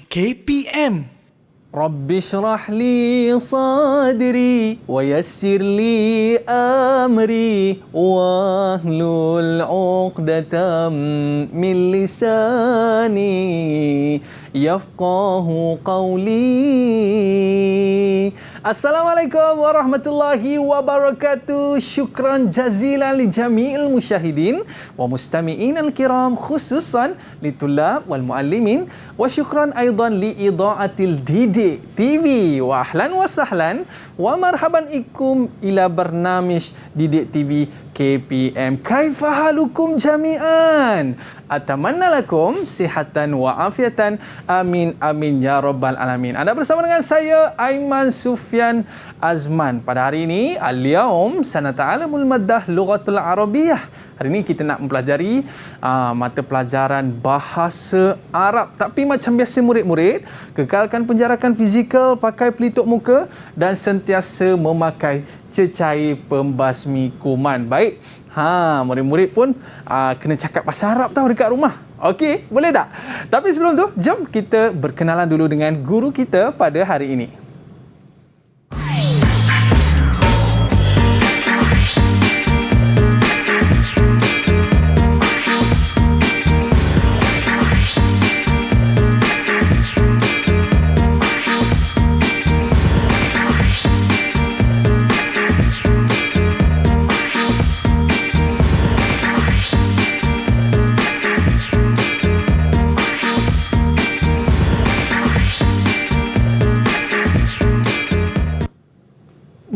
KPM. Rabbi syrah li sadri wa yassir li amri wahlul 'uqdatam min lisani yafqahu qawli. Assalamualaikum warahmatullahi wabarakatuh. Syukran jazilan li jami'il musyahidin wa mustami'in al-kiram, khususan li tulab wal muallimin, wa syukran aidan li ida'atil Didik TV. Wa ahlan wa sahlan wa marhaban ikum ila barnamij Didik TV KPM. Kaifa halukum jami'an? Atamanna lakum sihatan wa afiatan. Amin amin ya rabbal alamin. Anda bersama dengan saya Aiman Sufyan Azman. Pada hari ini al-yaum sanata'alamul maddah lughatul arabiyyah. Hari ini kita nak mempelajari mata pelajaran bahasa Arab. Tapi macam biasa murid-murid, kekalkan penjarakan fizikal, pakai pelitup muka dan sentiasa memakai cecair pembasmi kuman. Baik, murid-murid pun kena cakap bahasa Arab tahu dekat rumah. Okey, boleh tak? Tapi sebelum tu, jom kita berkenalan dulu dengan guru kita pada hari ini.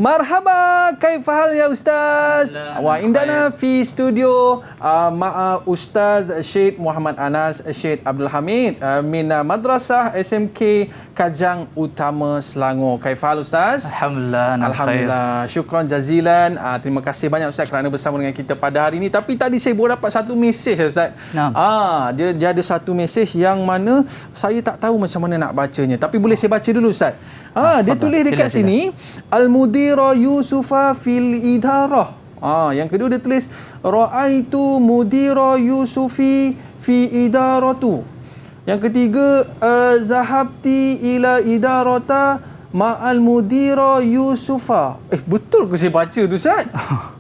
Marhaba, kaifahal ya Ustaz? Wa indana fi studio ma'a Ustaz Syed Muhammad Anas Syed Abdul Hamid min Madrasah SMK Kajang Utama Selangor. Kaifahal Ustaz? Alhamdulillah, Alhamdulillah. Syukran jazilan. Terima kasih banyak Ustaz kerana bersama dengan kita pada hari ini. Tapi tadi saya baru dapat satu mesej Ustaz. Dia ada satu mesej yang mana saya tak tahu macam mana nak bacanya. Tapi boleh saya baca dulu Ustaz? Dia tulis dekat sini Al-Mudira Yusufa fil idarah. Yang kedua dia tulis Ra'aitu Mudira Yusufi fi idaratu. Yang ketiga Zahabti ila idarata ma'al Mudira Yusufa. Betul ke saya baca tu Ustaz?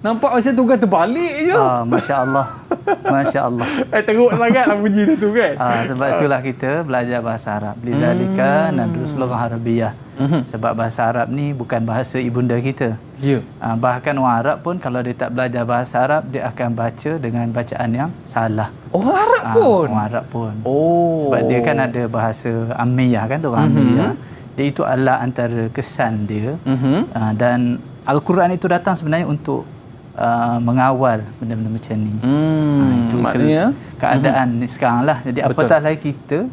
Nampak macam tugas terbalik je. Masya-Allah. Masya-Allah. Teruk sangatlah puji dia tu kan. Sebab itulah kita belajar bahasa Arab. Lidzalika nadrus lughah arabiyyah. Sebab bahasa Arab ni bukan bahasa ibunda kita. Ya. Bahkan orang Arab pun kalau dia tak belajar bahasa Arab, dia akan baca dengan bacaan yang salah. Orang Arab pun? Orang Arab pun. Oh. Sebab dia kan ada bahasa Ammiyah kan, orang Ammiyah. Dia itu adalah antara kesan dia. Dan Al-Quran itu datang sebenarnya untuk mengawal benda-benda macam ni. Itu maknanya keadaan ni sekarang lah. Jadi apatah lagi kita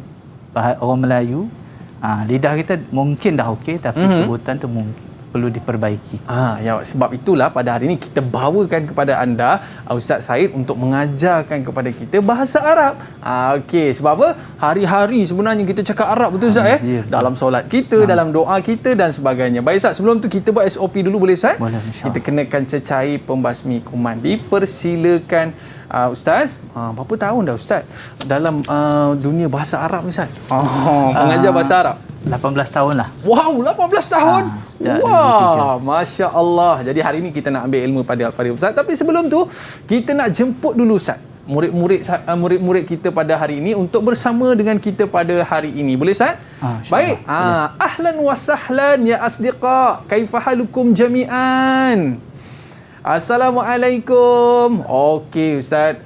orang Melayu, lidah kita mungkin dah okey, tapi sebutan tu mungkin perlu diperbaiki. Sebab itulah pada hari ini kita bawakan kepada anda Ustaz Said untuk mengajarkan kepada kita bahasa Arab. Okey, sebab apa? Hari-hari sebenarnya kita cakap Arab, betul Ustaz dalam solat kita, dalam doa kita dan sebagainya. Baik Ustaz, sebelum tu kita buat SOP dulu boleh Ustaz? Boleh, kita kenakan cecair pembasmi kuman. Dipersilakan Ustaz. Berapa tahun dah Ustaz dalam dunia bahasa Arab ni Ustaz? Mengajar bahasa Arab 18 tahun lah. Wow, 18 tahun. Wah, Masya Allah. Jadi hari ini kita nak ambil ilmu pada Ustaz. Tapi sebelum tu, kita nak jemput dulu Ustaz murid-murid kita pada hari ini untuk bersama dengan kita pada hari ini. Boleh Ustaz? Baik. Ahlan wa sahlan ya asdiqa. Kaifa halukum jami'an? Assalamualaikum. Okey Ustaz.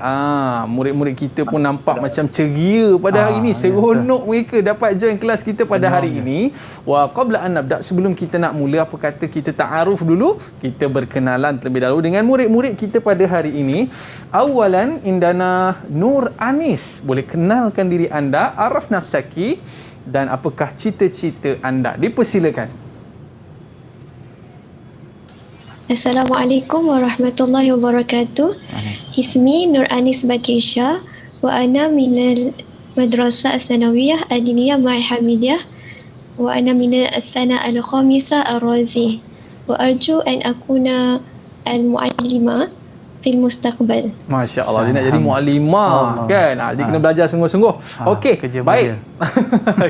Murid-murid kita pun nampak macam ceria pada hari ini. Seronok mereka dapat join kelas kita pada hari ini. Wa qabla an nabda, sebelum kita nak mula, apa kata kita ta'aruf dulu, kita berkenalan terlebih dahulu dengan murid-murid kita pada hari ini. Awalan indana Nur Anis. Boleh kenalkan diri anda, araf nafsaki dan apakah cita-cita anda? Dipersilakan. Assalamualaikum warahmatullahi wabarakatuh. Ismi Nur Anis Badrisha wa ana minal Madrasah As-Sanawiyah Adiniyah Ma'i Hamidiyah wa ana minal as-sana al-khamisah ar-razi wa arju an akuna al-muallima في المستقبل. Masya Allah, dia nak jadi muallimah kan. Dia kena belajar sungguh-sungguh. Okey, kerja baik.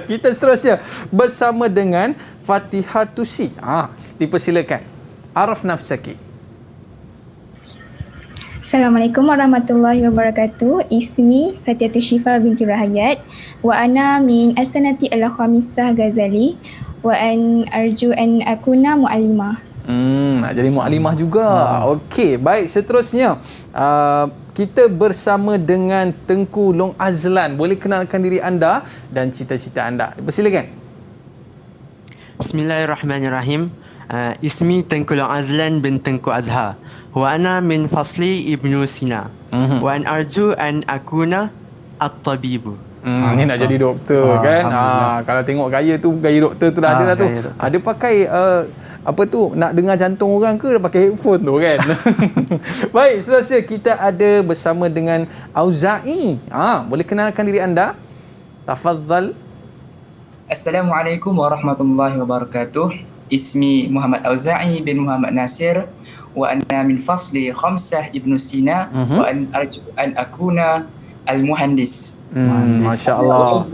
Kita seterusnya bersama dengan Fatihah Tusi. Dipersilakan. Araf nafsaki. Assalamualaikum warahmatullahi wabarakatuh. Ismi Fatihah Syifa binti Rahayat wa ana min as-sanati al-khamisah Ghazali wa an arju an akuna muallimah. Nak jadi muallimah juga. Okey, baik, seterusnya kita bersama dengan Tengku Long Azlan. Boleh kenalkan diri anda dan cita-cita anda. Persilakan. Bismillahirrahmanirrahim. Ismi Tengku Long Azlan bin Tengku Azhar. Wa ana min fasli Ibnu Sina. Wa an arju an akuna at-tabibu. Ni nak jadi doktor kan. Kalau tengok gaya doktor tu dah ada dah tu. Dia pakai apa tu, nak dengar jantung orang ke dia pakai headphone tu kan. Baik, seterusnya kita ada bersama dengan Auza'i. Boleh kenalkan diri anda? Tafadhal. Assalamualaikum warahmatullahi wabarakatuh. Ismi Muhammad Auza'i bin Muhammad Nasir wa ana min fasli khamsah Ibnu Sina wa an arju an akuna al-muhandis. Masya Allah.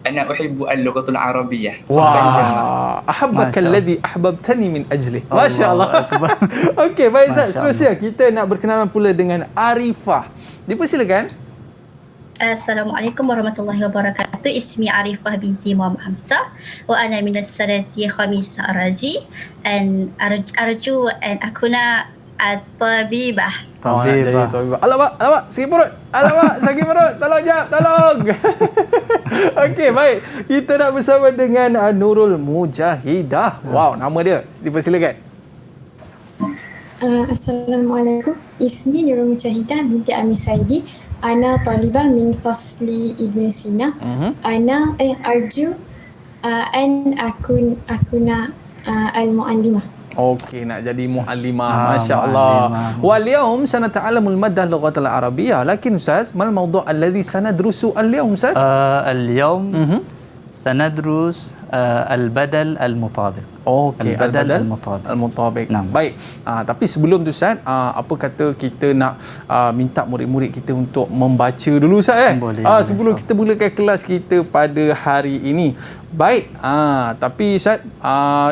Ana uhibbu al-lughatul arabiyyah. Wah, ahabbaka alladhi ahbabtani min ajli. Masya Allah. Okey, baik Ustaz. Seterusnya kita nak berkenalan pula dengan Arifah. Dipersilakan. Assalamualaikum warahmatullahi wabarakatuh. Ismi Arifah binti Muhammad Hamzah wa ana min as-sanati khamisah Arazi and arju an akuna at-tabibah. Tabibah. Alamak, sakit perut. Alamak, sakit perut. Tolong jap, tolong. Okey, baik. Kita nak bersama dengan Nurul Mujahidah. Wow, nama dia. Dipersilakan. Assalamualaikum. Ismi Nurul Mujahidah binti Amir Saidi. Ana talibah min fasli Ibn Sina. Ana arju an akuna al-muallimah. Okey, nak jadi muallimah. Masya Allah. Wal yaum sanata'allamul maddah lughatal arabiyyah. Lakin Ustaz, mal mawdu' alladhi sanadrusu al-yawm Ustaz? Al-yawm sanadrus al-badal al-mutabiq. Okey, al-badal al-mutabiq. Baik. Tapi sebelum tu Ustaz, apa kata kita nak minta murid-murid kita untuk membaca dulu Ustaz Boleh. Sebelum kita mulakan kelas kita pada hari ini. Baik. Tapi Ustaz,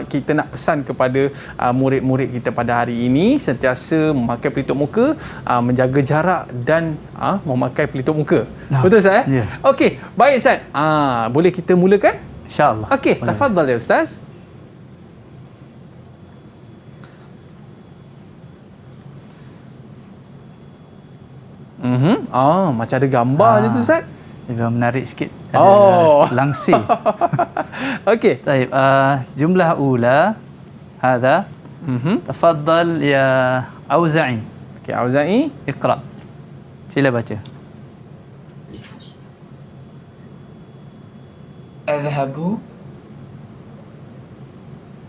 kita nak pesan kepada murid-murid kita pada hari ini sentiasa memakai pelitup muka, menjaga jarak dan memakai pelitup muka. Betul Ustaz? Ya. Okey, baik Ustaz. Boleh kita mulakan? InsyaAllah. Okey, tafadhal ya Ustaz. Macam ada gambar je tu Ustaz. Dia menarik sikit. Ada langsir. Okey. Baik, jumlah ula هذا. تفضل يا أوزعي. Okey, Auza'i. اقرأ. Sila baca.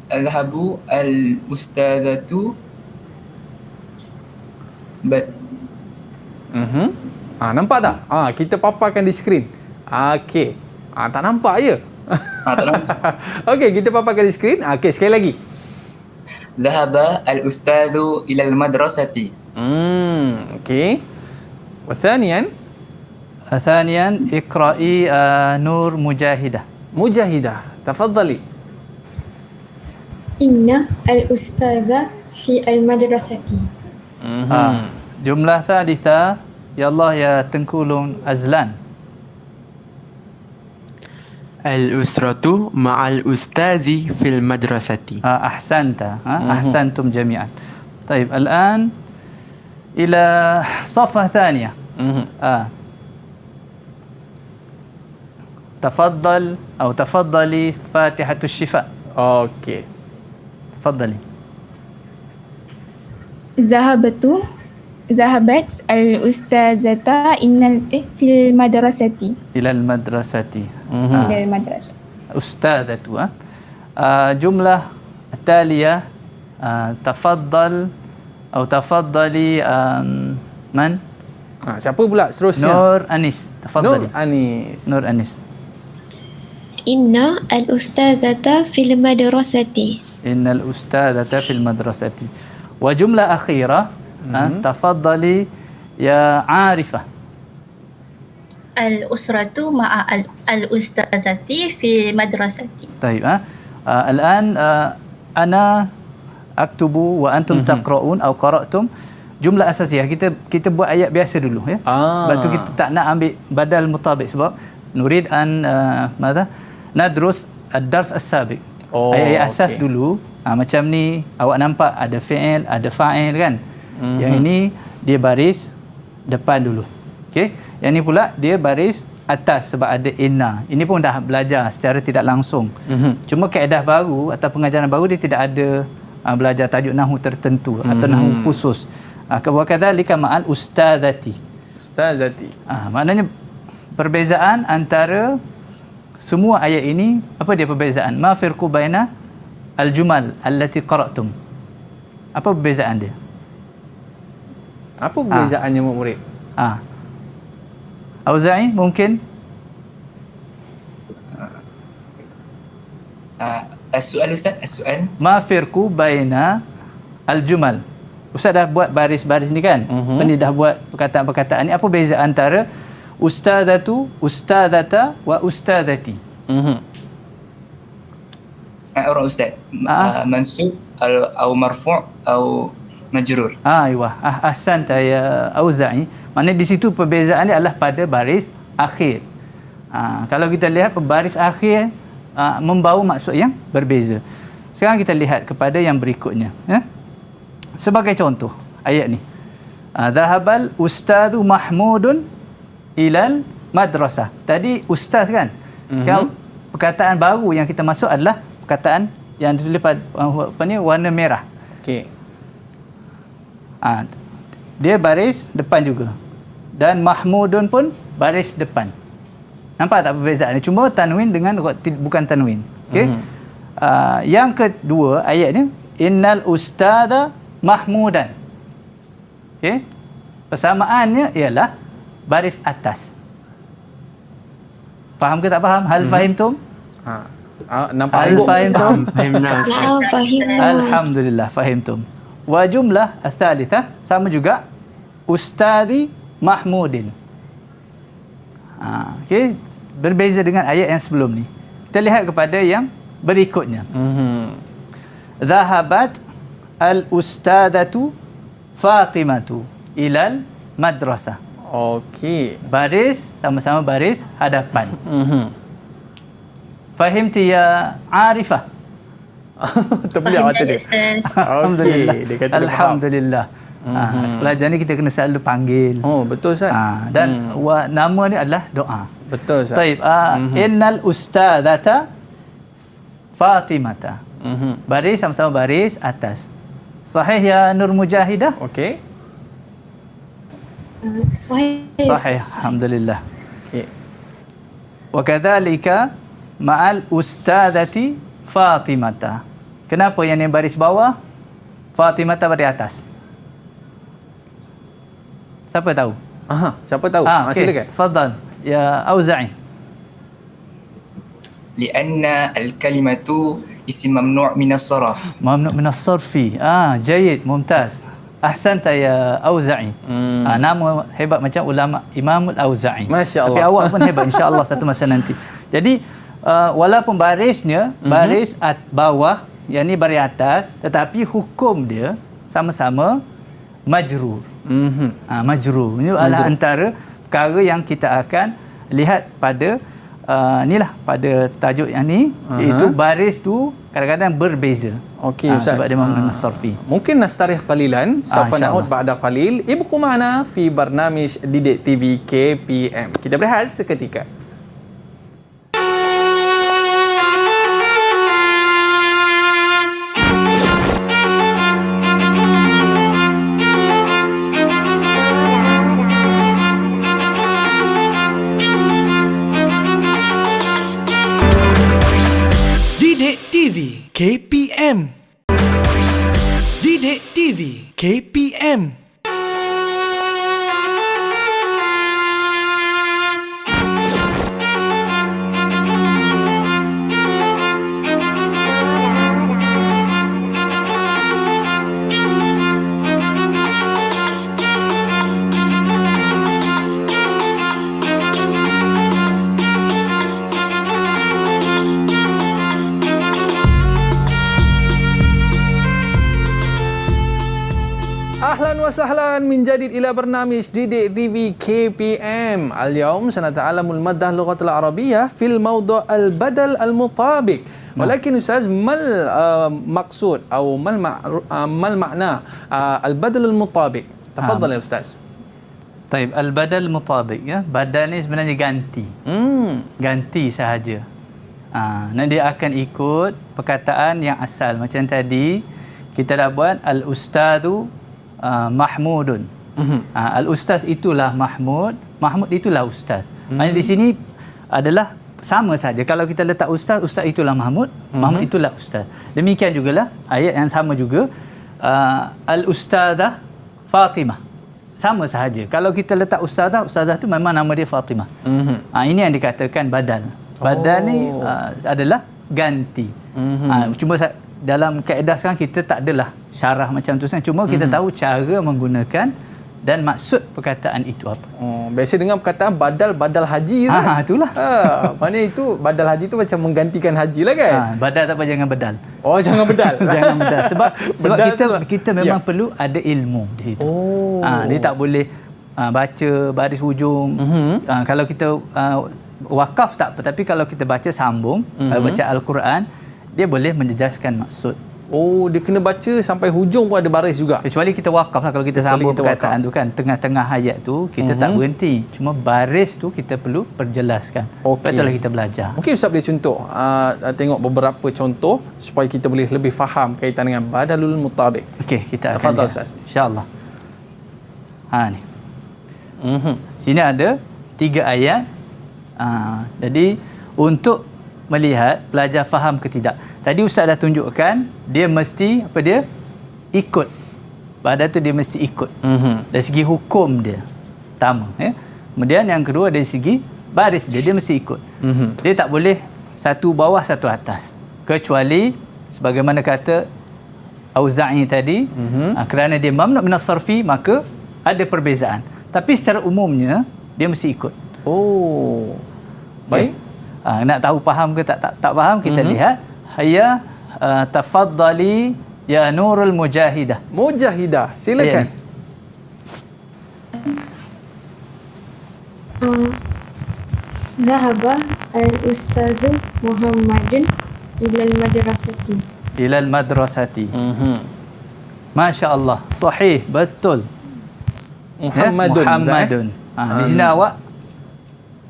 أذهب الأستاذة Nampak tak? Kita paparkan di skrin. Okey. Tak nampak je. tak nampak. Okey, kita paparkan di skrin. Okey, sekali lagi. ذهب الأستاذ إلى المدرسة. Okey. وثانيا ثانيا اقرأي نور مجاهدة. مجاهدة. تفضلي. Inna al-ustadha fi al-madrasati. جملة ثالثة يلا يا Tengku Long Azlan. الأسرة مع الأستاذ في المدرسة. أحسنت. أحسنتم جميعا. طيب الآن إلى صفحة ثانية. تفضل أو تفضلي فاتحة الشفاء. Okey. تفضلي. ذهبت الأستاذة في المدرسة. إلى المدرسة. إلى المدرسة. أستاذة. جملة التالية تفضل أو تفضلي من؟ Siapa pula seterusnya? نور أنيس. تفضلي. Nur Anis. نور أنيس. Inna al-ustadzata fil madrasati. إن الأستاذة في المدرسة. وجملة أخيرة Tafaddali ya Arifah. Al-usratu ma'a al-ustazati fi madrasati. طيب الآن أنا أكتب وأنتم تقرؤون أو قرأتم jumlah asasiyah. Kita buat ayat biasa dulu ya. Sebab tu kita tak nak ambil badal mutabik sebab nurid an nadrus ad-dars as-sabiq. Ayat asas dulu. Macam ni awak nampak ada fi'il, ada fa'il kan. Yang ini dia baris depan dulu. Okey. Yang ni pula dia baris atas sebab ada inna. Ini pun dah belajar secara tidak langsung. Cuma kaedah baru atau pengajaran baru dia tidak ada belajar tajuk nahwu tertentu atau nahwu khusus. Wakadzalika ma'al ustazati. Ustazati. Maknanya perbezaan antara semua ayat ini, apa dia perbezaan? Ma firqu baina al-jumal allati qara'tum. Apa perbezaan dia? Apa perbezaannya murid? Auza'i mungkin? As-su'al Ustaz, as-su'al. Ma firqu baina al-jumal. Ustaz dah buat baris-baris ni kan? Ni dah buat perkataan-perkataan ni. Apa beza antara ustazatu, ustazata wa ustazati? Orang Ustaz. Mansub atau marfu' atau majrur. Aywa. Ahsanta ya Auza'i. Maknanya di situ perbezaan dia adalah pada baris akhir. Kalau kita lihat baris akhir membawa maksud yang berbeza. Sekarang kita lihat kepada yang berikutnya. Sebagai contoh ayat ni. Dhahabal ustadhu Mahmudun ilal madrasah. Tadi ustaz kan? Sekarang perkataan baru yang kita masuk adalah perkataan yang ditulis pada warna merah. Okey. Dia baris depan juga. Dan Mahmudun pun baris depan. Nampak tak perbezaan? Cuma tanwin dengan bukan tanwin. Okey. Yang kedua ayatnya innal ustadha Mahmudan. Okey. Persamaannya ialah baris atas. Faham ke tak faham? Hal fahimtum? Nampak Hal fahimtum? Fahimna. Alhamdulillah fahimtum. Wa jumlah ats-tsalitsah sama juga Ustazi Mahmudin. Okey, berbeza dengan ayat yang sebelum ni. Kita lihat kepada yang berikutnya. Zahabat al-ustadatu Fatimatu ilal madrasah. Okey. Baris sama-sama baris hadapan. Fahimti ya Arifah? Terbeliak mata dia. Alhamdulillah. Dia kata dia Alhamdulillah. Pelajar ni kita kena selalu panggil. Oh, betul Ustaz. Dan nama ni adalah doa. Betul Ustaz. Baik. Innal ustadzata Fatimata. Baris sama-sama baris atas. Sahih ya Nur Mujahidah? Okey. Sahih. Alhamdulillah. Okey. Wa kadzalika ma'al ustadzati Fatimata. Kenapa yang ni baris bawah? Fatimata baris atas. Siapa tahu? Siapa tahu? Okay. Silakan. Tafadhal ya Auza'i. Lianna al-kalimatu isim mamnu' min as-sarf. Mamnu' min as-sarfi. Jayid, mumtaz. Ahsanta ya Auza'i. Nama hebat macam ulama Imam Al-Auza'i. Masya-Allah. Tapi awak pun hebat insya-Allah satu masa nanti. Jadi walaupun barisnya baris bawah, yang ni baris atas, tetapi hukum dia sama-sama majrur. Majrur. Ini adalah antara perkara yang kita akan lihat pada inilah pada tajuk yang ni, iaitu baris tu kadang-kadang berbeza. Okey Ustaz. Sebab dia menggunakan sarfi. Mungkin nastarih qalilan, sawfa na'ud ba'da qalil. Ibku ma'ana fi barnamij Didik TV KPM. Kita berehat seketika. KPM. Didik TV KPM. وسهلا من جديد إلى برنامج ديدي تي في KPM. اليوم سنتعلم المادة اللغة العربية في الموضوع البدل المطابق. ولكن أستاذ ما المقصود أو ما المعنى البدل المطابق؟ تفضل يا أستاذ. Taib, al-badal mutabik ya. Badal ni sebenarnya ganti. Ganti sahaja. Dan dia akan ikut perkataan yang asal. Macam tadi kita dah buat al-ustadu Mahmudun. Al-ustaz itulah Mahmud, Mahmud itulah ustaz. Maksudnya di sini adalah sama saja. Kalau kita letak ustaz, ustaz itulah Mahmud, Mahmud itulah ustaz. Demikian jugalah ayat yang sama juga, al-ustadzah Fatimah. Sama sahaja. Kalau kita letak ustazah, ustazah tu memang nama dia Fatimah. Ini yang dikatakan badal. Badal ni adalah ganti. Cuma dalam kaedah sekarang kita tak adalah syarah macam tu sekarang. Cuma kita tahu cara menggunakan dan maksud perkataan itu apa. Biasa dengar perkataan badal haji tu. Itulah. Maknanya itu badal haji tu macam menggantikan haji lah kan? Badal tak apa, jangan bedal. Oh, jangan bedal. Jangan bedal. Sebab bedal kita memang perlu ada ilmu di situ. Dia tak boleh baca baris hujung. Kalau kita wakaf tak apa, tapi kalau kita baca sambung, baca Al-Quran, dia boleh menjejaskan maksud. Dia kena baca sampai hujung pun ada baris juga. Kecuali kita wakaf lah. Kalau kita sambung perkataan tu kan, tengah-tengah ayat tu kita tak berhenti. Cuma baris tu kita perlu perjelaskan. Betul kita belajar. Mungkin Ustaz boleh contoh, tengok beberapa contoh supaya kita boleh lebih faham kaitan dengan badalul mutabik. Okey, kita akan Tafadhal lihat. Ustaz. InsyaAllah. Ni. Sini ada 3 ayat. Jadi untuk melihat pelajar faham ke tidak. Tadi Ustaz dah tunjukkan dia mesti ikut. Badal tu dia mesti ikut. Dari segi hukum dia. Pertama, ya. Kemudian yang kedua dari segi baris dia mesti ikut. Dia tak boleh satu bawah satu atas. Kecuali sebagaimana kata Auza'i tadi, kerana dia mamnu' min as-sarfi maka ada perbezaan. Tapi secara umumnya dia mesti ikut. Baik. Nak tahu faham ke tak faham, kita lihat hayya tafaddali ya nurul mujahidah. Mujahidah, silakan. ذهب الأستاذ محمد إلى المدرسة. إلى المدرسة. Masya Allah, sahih, betul. Muhammadun. Di sini awak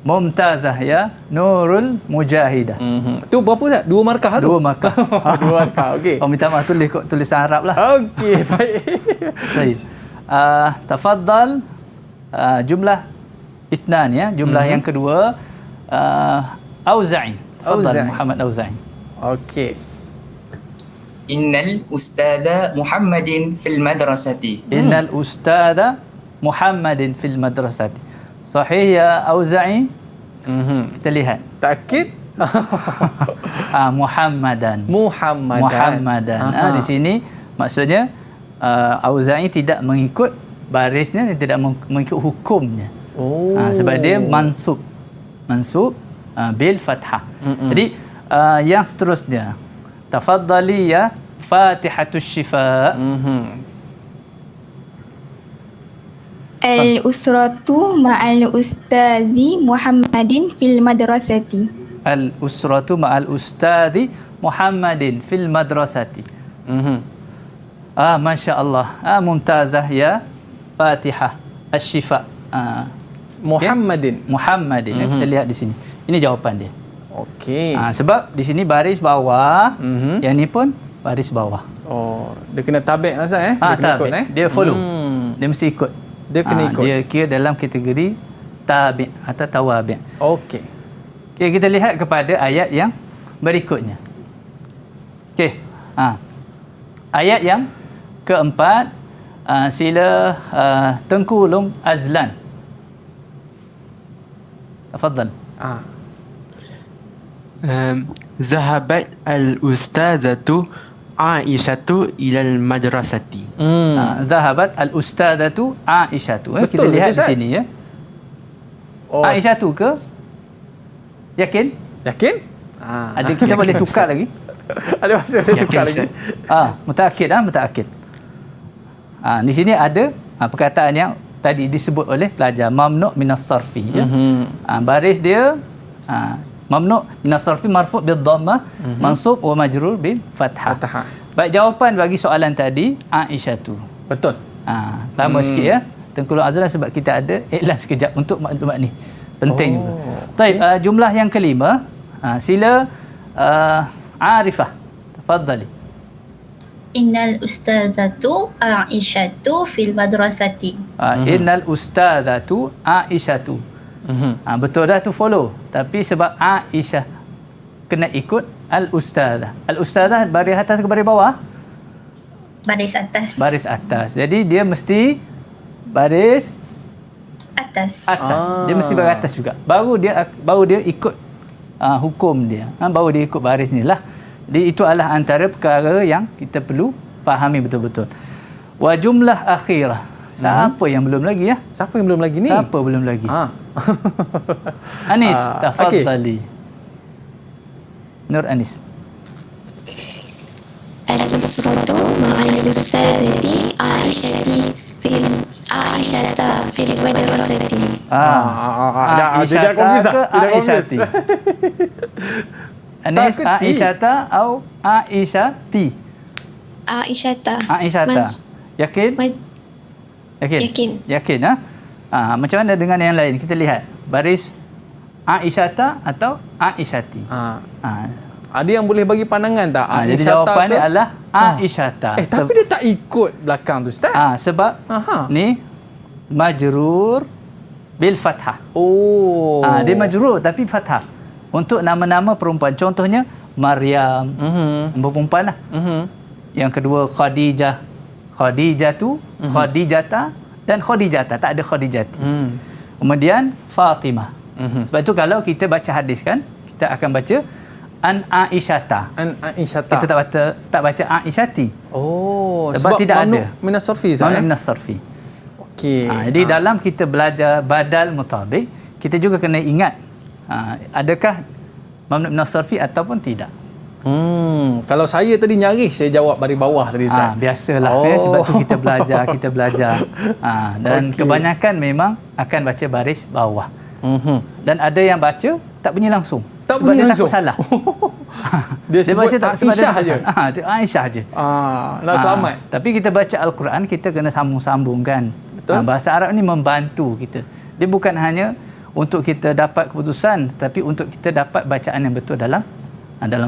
Mumtazah ya Nurul Mujahidah. Tu berapa tak? 2 markah tu? 2 markah. 2 markah, okey. Minta maaf tulisan Arab lah. Okey, baik. Baik. Tafaddal, jumlah ithnan ya, jumlah yang kedua Auza'i. Tafaddal Muhammad Auza'i. Okey. Innal ustadha Muhammadin fil madrasati. Innal ustadha Muhammadin fil madrasati. Sahih ya Auza'i. Kita lihat. Takkid. Muhammadan. Di sini maksudnya Auza'i tidak mengikut barisnya, dia tidak mengikut hukumnya. Sebab dia mansub bil fathah. Jadi yang seterusnya, tafaddali ya Fatihatus Shifa. Al-usratu ma'al ustazi Muhammadin fil madrasati. Al-usratu ma'al ustazi Muhammadin fil madrasati. Masya Allah. Mumtazah ya Fatihah Asy-Syifa. Muhammadin. Kita lihat di sini. Ini jawapan dia. Okey. Sebab di sini baris bawah, yang ni pun baris bawah. Dia kena tabi' lah Ustaz Dia kena ikut Dia follow. Dia mesti ikut. Dia kena ikut. Dia kira dalam kategori tabi' atau tawabi'. Okey. Okay, kita lihat kepada ayat yang berikutnya. Okey. Ayat yang keempat, sila Tengku Long Azlan. Tafadhal. ذهبت الأستاذة عائشة إلى المدرسة. Zahabat al-ustadzatu Aisyatu. Kita lihat di sini ya. Aisyatu ke? Yakin? Ada kita boleh tukar lagi. Ada masa boleh tukar lagi. Mutaakid. Di sini ada perkataan yang tadi disebut oleh pelajar, mamnu' minas sarfi, ya. Baris dia mamnu' minas sarfi marfu' bil dhammah, mansub wa majrur bil fathah. Baik, jawapan bagi soalan tadi Aisyah tu. Betul. Lama sikit ya. Tengku Azlan, sebab kita ada iklan sekejap untuk maklumat ni. Penting juga. Baik, jumlah yang kelima. Sila Arifah. Tafadhali. Innal ustazatu Aisyatu fil madrasati. Innal ustazatu Aisyatu. Betul dah tu, follow. Tapi sebab Aisyah kena ikut al-ustazah. Al-ustazah baris atas ke baris bawah? Baris atas. Baris atas. Jadi dia mesti baris atas. Dia mesti baris atas juga. Baru dia ikut hukum dia. Baru dia ikut baris ni lah. Jadi itu adalah antara perkara yang kita perlu fahami betul-betul. Wa jumlah akhirah. Siapa yang belum lagi ya? Siapa yang belum lagi ni? Siapa belum lagi? Anis, tafadhali. Nur Anis. Al-usratu ma'al ustadzati Aisyata fil madrasati. Tidak confuse ke Aisyati? Anis, Aisyata atau Aisyati? Aisyata. Yakin? Yakin, ha? Macam mana dengan yang lain? Kita lihat. Baris Aisyata atau Aisyati? Ada yang boleh bagi pandangan tak? Jadi jawapannya adalah Aisyata. Tapi dia tak ikut belakang tu, Ustaz. Sebab ni majrur bil fathah. Dia majrur tapi fathah. Untuk nama-nama perempuan. Contohnya Maryam, perempuan lah. Yang kedua Khadijah, Khadijatu, Khadijata dan Khadijata. Tak ada Khadijati. Kemudian Fatimah. Sebab itu kalau kita baca hadis kan, kita akan baca an Aisyata. An Aisyata. Kita tak baca Aisyati. Sebab tidak ada. Minas sarfi, Ustaz. Minas sarfi. Okey. Jadi dalam kita belajar badal mutabik, kita juga kena ingat adakah mamnu' minas sarfi ataupun tidak. Kalau saya tadi nyaris, saya jawab baris bawah tadi, Ustaz. Biasalah. Sebab tu kita belajar. Dan kebanyakan memang akan baca baris bawah. Dan ada yang baca tak bunyi langsung. Sebab dia takut salah. Dia baca tak Aisyah aja. Aisyah aja. Nak selamat. Tapi kita baca Al-Quran, kita kena sambung-sambungkan. Bahasa Arab ni membantu kita. Dia bukan hanya untuk kita dapat keputusan, tapi untuk kita dapat bacaan yang betul dalam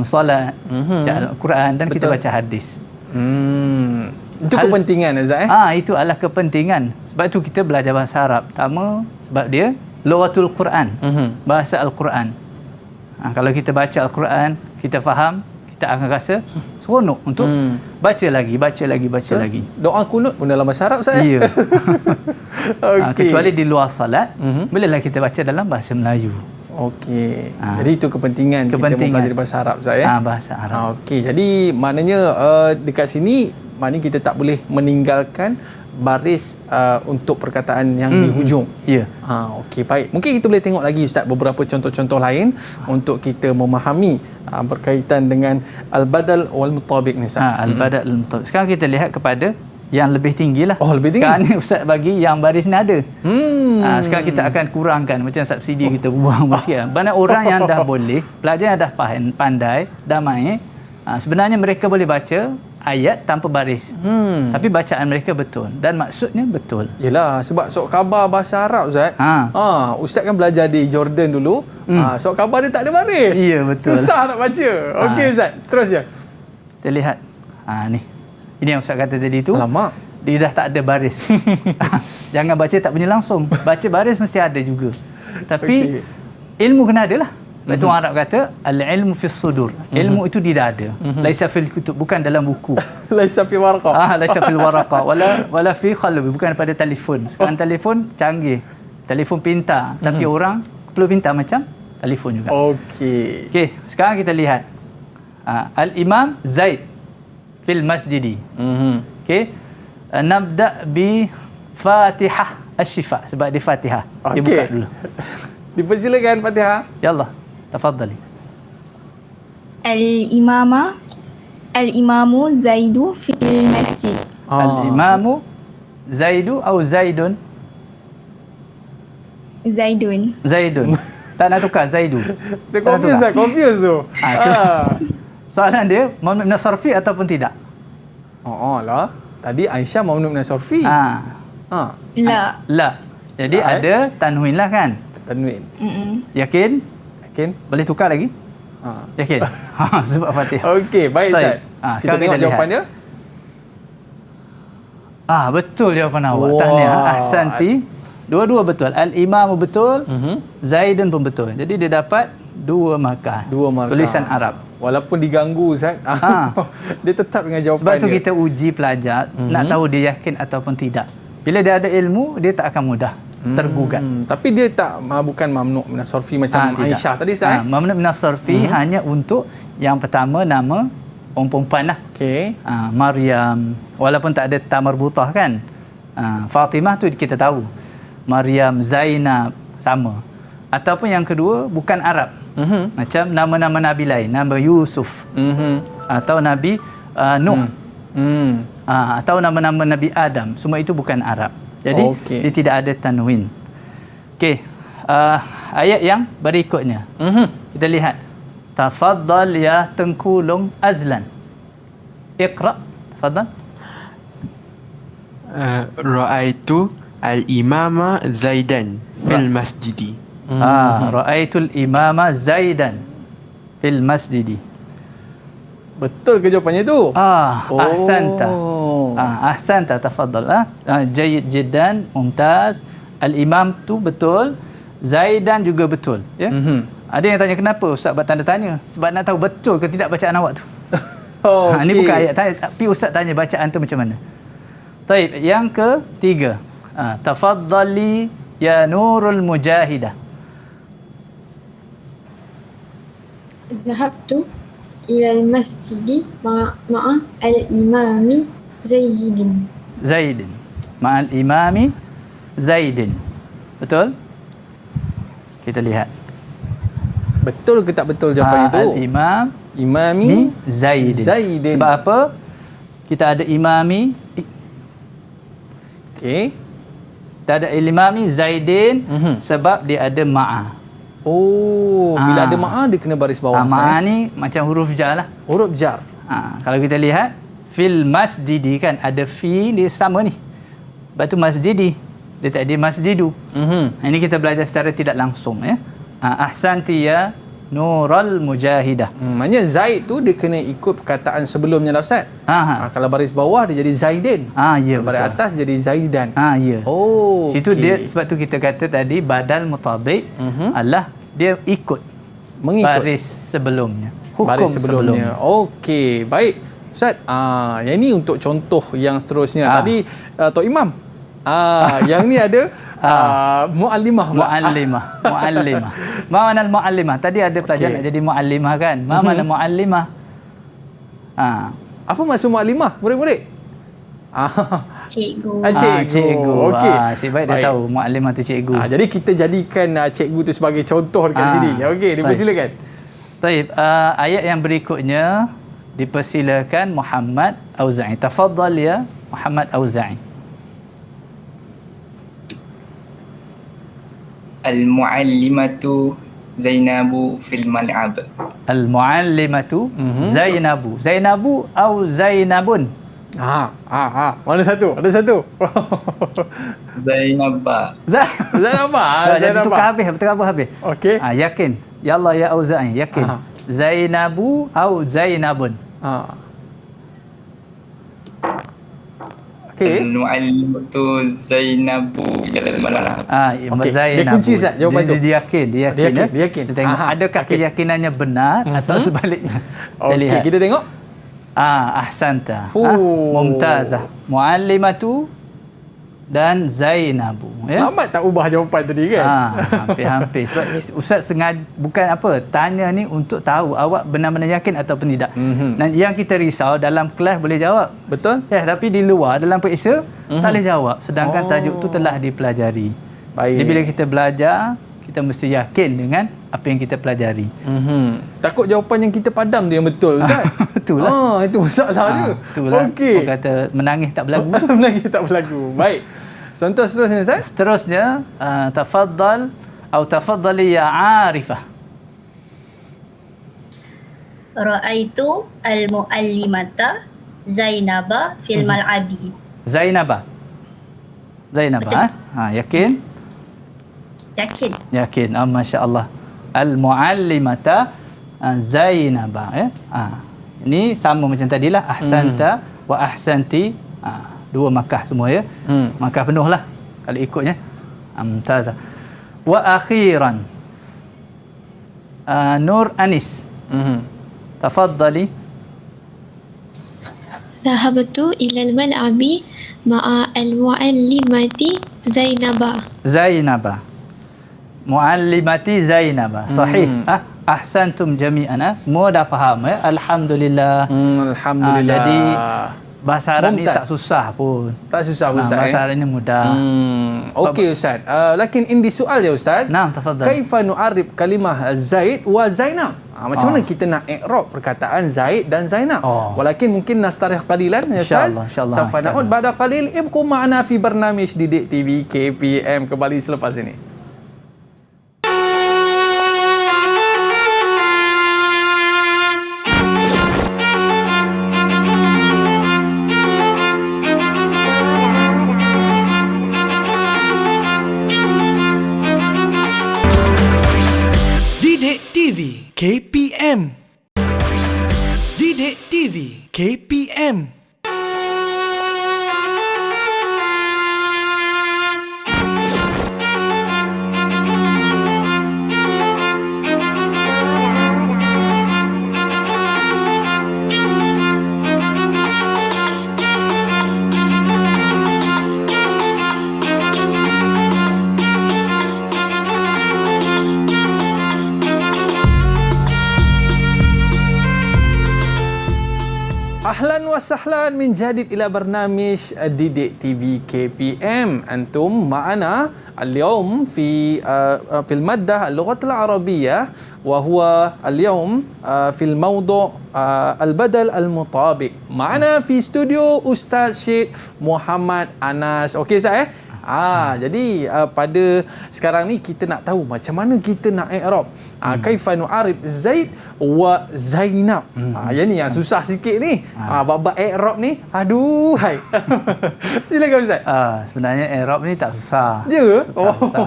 solat, baca Al-Quran dan kita baca hadis. Itu kepentingan, Ustaz. Itu adalah kepentingan. Sebab itu kita belajar bahasa Arab. Pertama, sebab dia lughatul Quran, bahasa Al-Quran. Kalau kita baca Al-Quran, kita faham, kita akan rasa seronok untuk baca lagi. Doa kunut pun dalam bahasa Arab, Ustaz. Ya. Kecuali di luar salat, bolehlah kita baca dalam bahasa Melayu. Okey. Jadi itu kepentingan kita mempelajari bahasa Arab, Ustaz, ya? Bahasa Arab. Okey. Jadi maknanya dekat sini, maknanya kita tak boleh meninggalkan baris untuk perkataan yang di hujung. Ya. Okey, baik. Mungkin kita boleh tengok lagi, Ustaz, beberapa contoh-contoh lain untuk kita memahami berkaitan dengan al-badal wal mutabiq ni, Ustaz. Al-badal wal mutabiq. Sekarang kita lihat kepada yang lebih tinggilah. Lebih tinggi. Sekarang ni Ustaz bagi yang baris ni ada. Sekarang kita akan kurangkan macam subsidi kita buang sikit. Banyak orang yang dah boleh, pelajar yang dah pandai, dah main, sebenarnya mereka boleh baca ayat tanpa baris. Tapi bacaan mereka betul dan maksudnya betul. Yelah, sebab surat khabar bahasa Arab, Ustaz. Ustaz kan belajar di Jordan dulu. Surat khabar dia tak ada baris. Ya, betul. Susah nak baca. Okey, Ustaz, seterusnya. Kita lihat. Ni. Ini yang Ustaz kata tadi tu. Alamak. Dia dah tak ada baris. Jangan baca tak bunyi langsung. Baca baris mesti ada juga. Tapi ilmu kena ada lah. Itu orang Arab kata al-ilmu fis sudur. Ilmu itu di dada. Laisa fil kutub, bukan dalam buku. Laisa fil waraqah. Laisa fil waraqah wala fi qalbi, bukan pada telefon. Sekarang telefon canggih. Telefon pintar, tapi orang perlu pintar macam telefon juga. Okey. Sekarang kita lihat. Al-Imam Zaid fil masjidi. Nabda bi Fatihah Asy-Syifa, sebab di Fatihah. Dia buka dulu. Dipersilakan Fatihah. Ya Allah. Tafadhali. Al-imamu Zaidu fil masjid. Al-imamu Zaidu atau Zaidun? Zaidun. Zaidun. Tak nak tukar Zaidu. Dia Tak nak tukar. confuse tu. Soalan dia mamnu min as-sarfi ataupun tidak? Lah. Tadi Aisyah mamnu min as-sarfi. La. La. Jadi ada tanwin lah kan? Tanwin. Yakin? Yakin? Boleh tukar lagi? Yakin? Sebab Fatihah. Okey, baik Ustaz. Kita tengok jawapan dia. Betul jawapan awak. Tahniah. Ahsanti. Dua-dua betul. Al-Imam betul. Zaidun pun betul. Jadi dia dapat 2 markah. 2 markah. Tulisan Arab. Walaupun diganggu Ustaz. Dia tetap dengan jawapan Sebab tu dia. kita uji pelajar nak tahu dia yakin ataupun tidak. Bila dia ada ilmu, dia tak akan mudah tergugat. Tapi dia tak bukan mamnu min as-sarfi macam Aisyah tadi Ustaz. Mamnu min as-sarfi hanya untuk yang pertama nama orang perempuan lah. Okey. Maryam, walaupun tak ada ta marbutah kan. Fatimah tu kita tahu. Maryam, Zainab sama. Ataupun yang kedua bukan Arab. Macam nama-nama nabi lain, nama Yusuf. Atau Nabi Nuh. Atau nama-nama Nabi Adam, semua itu bukan Arab. Jadi dia tidak ada tanwin. Okey. Ayat yang berikutnya. Kita lihat. Tafaddal ya Tengkulung Azlan. Iqra. Tafaddal. Ra'aitu al-imama Zaidan fil masjidi. Ra'aitul imama Zaidan fil masjidi. Betul ke jawapannya tu? Ahsanta. Ahsanta, tafaddal. Jayyid jiddan, mumtaz. Al-imam tu betul, Zaidan juga betul, ya. Ada yang tanya kenapa Ustaz buat tanda tanya? Sebab nak tahu betul ke tidak bacaan awak tu. Ini bukan ayat tanya, tapi Ustaz tanya bacaan tu macam mana. Baik, yang ketiga. Tafaddali ya Nurul Mujahidah. Zahabtu ila al-masjidi ma'a al-imami Zaidin. Zaidin. Ma'al imami Zaidin. Betul? Kita lihat. Betul ke tak betul jawapan itu? Al-imam Imami Zaidin. Sebab apa? Kita ada imami. Okey. Kita ada imami Zaidin sebab dia ada ma'a. Bila ada ma'a dia kena baris bawah. Ma'a ni macam huruf jar lah. Huruf jar. Kalau kita lihat fil masjidi kan ada fi dia sama ni. Lepas tu masjidi dia tak ada masjidu. Ini kita belajar secara tidak langsung ya. Ahsanti ya Nurul Mujahidah. Maknanya Zaid tu dia kena ikut perkataan sebelumnya lah Ustaz. Kalau baris bawah dia jadi Zaidin. Ya, baris atas jadi Zaidan. Ya. Situ dia, sebab tu kita kata tadi badal mutabiq Allah dia mengikut baris sebelumnya. Hukum baris sebelumnya. Okey, baik. Ustaz, yang ini untuk contoh yang seterusnya. Tadi Tok Imam. Yang ni ada muallimah. Ma mana muallimah? Tadi ada pelajar nak jadi muallimah kan? Ma mana muallimah? Apa maksud muallimah? Murid-murid? Cikgu. Cikgu. Okey. Baik dia tahu muallimah tu cikgu. Jadi kita jadikan cikgu tu sebagai contoh dekat sini. Okey, dipersilakan. Baik, ayat yang berikutnya dipersilakan Muhammad Auza'i. Tafaddal ya Muhammad Auza'i. Al-muallimatu Zainabu fil mal'ab. Al-muallimatu Zainabu. Zainabu atau Zainabun? Mana satu? Ada satu. Zainabah. Zainabah. Jadi tukar habis. Okey. Yakin. Ya Allah ya Auza'i, yakin. Zainabu atau Zainabun? Okey. Al-muallimatu Zainabu fil mal'ab. Zainabu. Dia kunci Ustaz jawapan tu. Dia yakin. Dia yakin. Kita tengok adakah keyakinannya benar atau sebaliknya. Okey, kita tengok. Ahsanta. Mumtazah. Muallimatu dan Zainabu. Lambat tak ubah jawapan tadi kan? Hampir-hampir. Sebab Ustaz sengaja bukan apa, tanya ni untuk tahu awak benar-benar yakin ataupun tidak. Dan yang kita risau dalam kelas boleh jawab. Betul. Tapi di luar dalam periksa tak boleh jawab. Sedangkan tajuk tu telah dipelajari. Baik. Jadi bila kita belajar kita mesti yakin dengan apa yang kita pelajari. Takut jawapan yang kita padam tu yang betul, Ustaz. Itulah. Itu masalah dia. Itulah. Okey. Orang kata menangis tak berlagu. Menangis tak berlagu. Baik. Contoh seterusnya, Ustaz. Seterusnya, tafaddal atau tafaddali ya Arifah. Ra'aitu al-muallimata Zainaba fil mal'abi. Zainaba. Yakin? Yakin. Masya-Allah. Al-muallimata Zainaba, ya. Ini sama macam tadilah, ahsanta wa ahsanti. Dua makkah semua, ya. Makkah penuhlah kalau ikutnya. Mumtazah. Wa akhiran Nur Anis. Tafaddali. Dhahabtu ilal mal'abi ma'a al-muallimati Zainaba. Muallimati Zainaba. Sahih. Ahsantum jami'an. Semua dah faham, ya. Alhamdulillah. Alhamdulillah. Jadi bahasa Arab ni Mumtaz. tak susah pun. Tak susah pun, Ustaz. Bahasa Arab ni mudah. Okey, Ustaz. Lakin indi soal ya, Ustaz. Naam, tafadhal. Kaifa nu'arib kalimah Zaid wa Zainab? Macam mana kita nak i'rab perkataan Zaid dan Zainab? Walakin mungkin nastarih qalilan, ya, Ustaz. InsyaAllah. Sawfa na'ud ba'da qalil. Ibqu ma'ana fi barnamij Didik TV KPM. Kembali selepas ini. Didik TV KPM. Didik TV KPM. Ahlan wa sahlan min jadid ila barnamij Didik TV KPM. Antum ma'ana اليوم في المادة اللغة العربية وهو اليوم في الموضوع البدل المطابق. معنا في استوديو أستاذ Syed Muhammad Anas. Okey, Ustaz, jadi pada sekarang ni kita nak tahu macam mana kita nak i'rab. Kaifa nu'arib Zaid wa Zainab. Yang ni yang susah sikit ni. Bab i'rab ni, aduh hai. Silakan, Ustaz. Sebenarnya i'rab ni tak susah. Ya? Susah.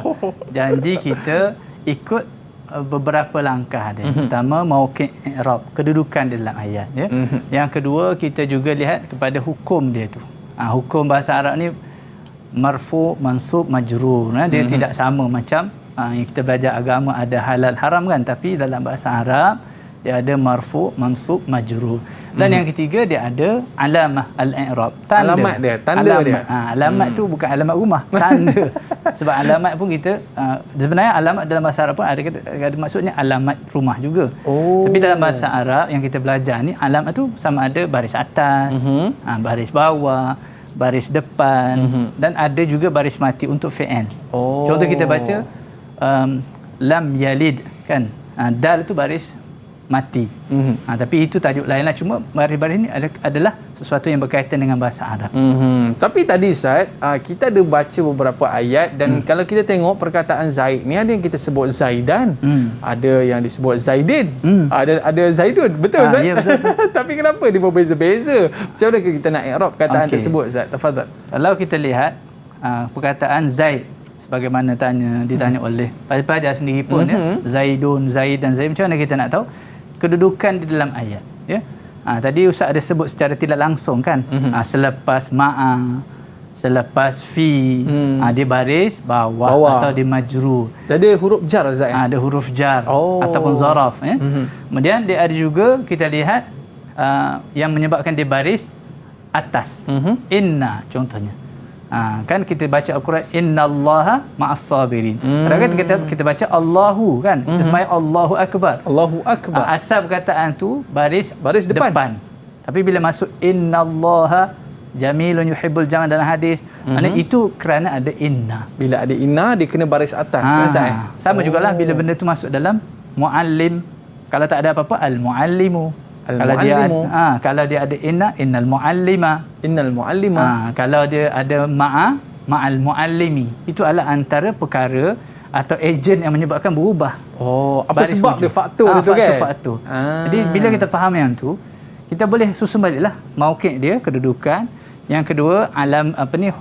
Janji kita ikut beberapa langkah dia. Pertama, mauqi' i'rab, kedudukan dalam ayat, ya. Yang kedua, kita juga lihat kepada hukum dia tu. Hukum bahasa Arab ni marfu, mansub, majrur. Dia tidak sama macam yang kita belajar agama ada halal haram kan, tapi dalam bahasa Arab dia ada marfu, mansub, majrur. Dan yang ketiga dia ada alamah al-i'rab, tanda. Alamat dia, tanda dia. Alamat tu bukan alamat rumah, tanda. Sebab alamat pun kita sebenarnya alamat dalam bahasa Arab pun ada maksudnya alamat rumah juga. Tapi dalam bahasa Arab yang kita belajar ni, alamat tu sama ada baris atas, baris bawah, baris depan, dan ada juga baris mati untuk fi'il. Contoh kita baca lam yalid kan, dal itu baris mati. Tapi itu tajuk lain lah. Cuma baris-baris ini adalah sesuatu yang berkaitan dengan bahasa Arab. Tapi tadi, Ustaz, kita ada baca beberapa ayat dan kalau kita tengok perkataan Zaid ni, ada yang kita sebut Zaidan, ada yang disebut Zaidin, ada Zaidun. Betul, Ustaz? Ya, betul. Tapi kenapa dia berbeza-beza? Macam mana kita nak i'rab perkataan tersebut, Ustaz? Tafadhal. Kalau kita lihat perkataan Zaid, sebagaimana ditanya oleh pelajar sendiri pun, ya, Zaidun, Zaid dan Zaid, macam mana kita nak tahu kedudukan di dalam ayat, ya. Tadi Ustaz ada sebut secara tidak langsung kan, selepas ma'a, selepas fi, dia baris bawah atau di majrur. Ada huruf jar, Ustaz, ya? Ada huruf jar ataupun zaraf, ya. Kemudian dia ada juga kita lihat yang menyebabkan dia baris atas. Inna contohnya. Kan kita baca Al-Quran, innallaha ma'as sabirin. Kadang-kadang kita baca Allahu kan, kita sembahyang Allahu akbar. Allahu akbar. Asal perkataan tu baris depan. Tapi bila masuk innallaha jamilun yuhibbul jamal dalam hadis. Maknanya itu kerana ada inna. Bila ada inna dia kena baris atas. Sama jugalah bila benda tu masuk dalam muallim. Kalau tak ada apa-apa al-muallimu. Kalau dia ada inna, innal muallima. Kalau dia ada ma'al muallimi, itu adalah antara perkara atau ejen yang menyebabkan berubah. Apa sebab dia faktor dia tu kan? Faktor. Jadi bila kita faham yang tu, kita boleh susun baliklah mauqi' dia, kedudukan. Yang kedua,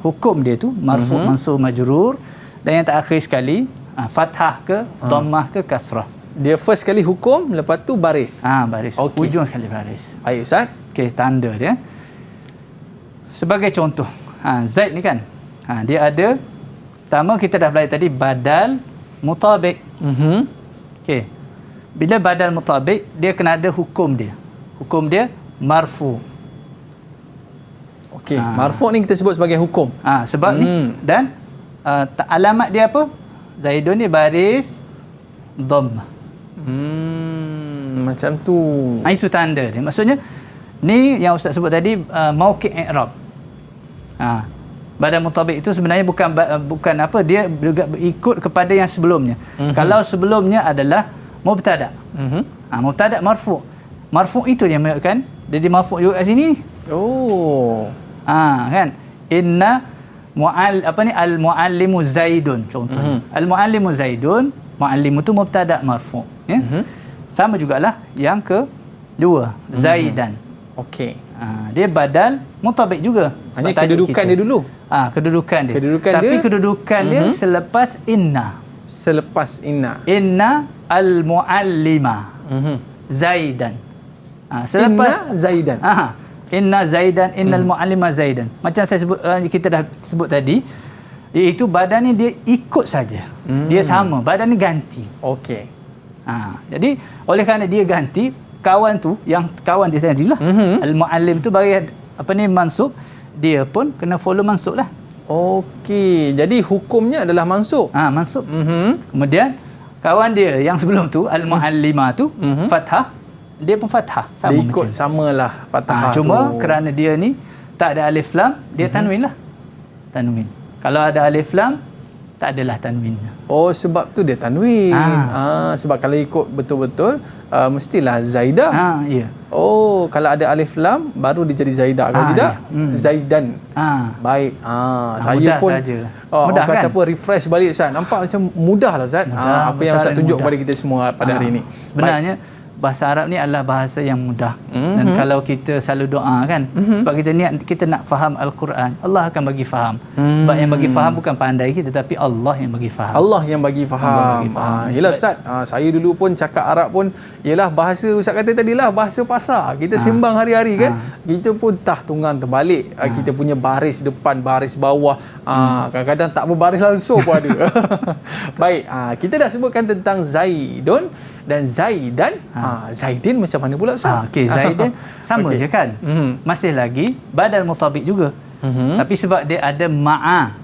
hukum dia tu marfu', mansub, majrur. Dan yang terakhir sekali, fathah ke, dhammah ke, kasrah. Dia first sekali hukum, lepas tu baris. Baris. Ujung sekali baris. Baik Ustaz. Okey, tanda dia. Sebagai contoh, Zaid ni kan. Dia ada, pertama kita dah belajar tadi badal mutabik. Okey. Bila badal mutabik, dia kena ada hukum dia. Hukum dia marfu. Okey, marfu ni kita sebut sebagai hukum. Sebab ni dan alamat dia apa? Zaidun ni baris dhammah. Macam tu. Itu tanda dia. Maksudnya ni yang Ustaz sebut tadi mauqi' i'rab. Badal mutabik itu sebenarnya bukan apa, dia juga berikut kepada yang sebelumnya. Kalau sebelumnya adalah mubtada'. Mubtada' marfu'. Marfu' itu yang menunjukkan jadi marfu' juga kat sini. Kan? Inna al-muallimu Zaidun contohnya. Al-muallimu Zaidun, muallimu tu mubtada' marfu', ya. Sama jugalah yang kedua, Zaidan. Okey. Dia badal mutabik juga. Hanya kedudukan dia dulu. Kedudukan dia. Tapi kedudukan dia selepas inna. Inna al-muallima Zaidan. Selepas inna Zaidan. Inna Zaidan, innal muallima Zaidan. Macam saya sebut, kita dah sebut tadi, iaitu badan ni dia ikut saja. Dia sama, badan ni ganti. Okey. Jadi oleh kerana dia ganti, kawan tu yang kawan dia sendirilah. Al-muallim tu bagi mansub, dia pun kena follow mansub lah. Okey, jadi hukumnya adalah mansub. Mansub. Kemudian kawan dia yang sebelum tu al-muallima tu fathah, dia pun fathah sama dia ikut macam. Samalah fathah cuma tu. Kerana dia ni tak ada alif lam, dia tanwin lah. Tanwin. Kalau ada alif lam, tak adalah tanwinnya. Sebab tu dia tanwin. Sebab kalau ikut betul-betul mestilah Zaidah. Ya. Kalau ada alif lam baru dia jadi Zaidah. Kalau tidak Zaidan. Baik. Saya pun mudah kata kan? Refresh balik Ustaz. Nampak macam mudah lah Ustaz. Apa yang Ustaz tunjuk kepada kita semua pada hari ini. Sebenarnya bahasa Arab ni adalah bahasa yang mudah. Dan kalau kita selalu doa kan, sebab kita niat kita nak faham Al-Quran, Allah akan bagi faham. Sebab yang bagi faham bukan pandai kita, tapi Allah yang bagi faham. Allah yang bagi faham. Yelah Ustaz, saya dulu pun cakap Arab pun ialah bahasa Ustaz kata tadilah, bahasa pasar. Kita sembang hari-hari kan. Kita pun tunggang terbalik. Kita punya baris depan, baris bawah. Kadang-kadang tak berbaris langsung pun ada. Baik, kita dah sebutkan tentang Zaidun dan Zaidan. Zaidin macam mana pula Ustaz? Okey, Zaidin sama je kan. Masih lagi badal mutabik juga. Tapi sebab dia ada ma'a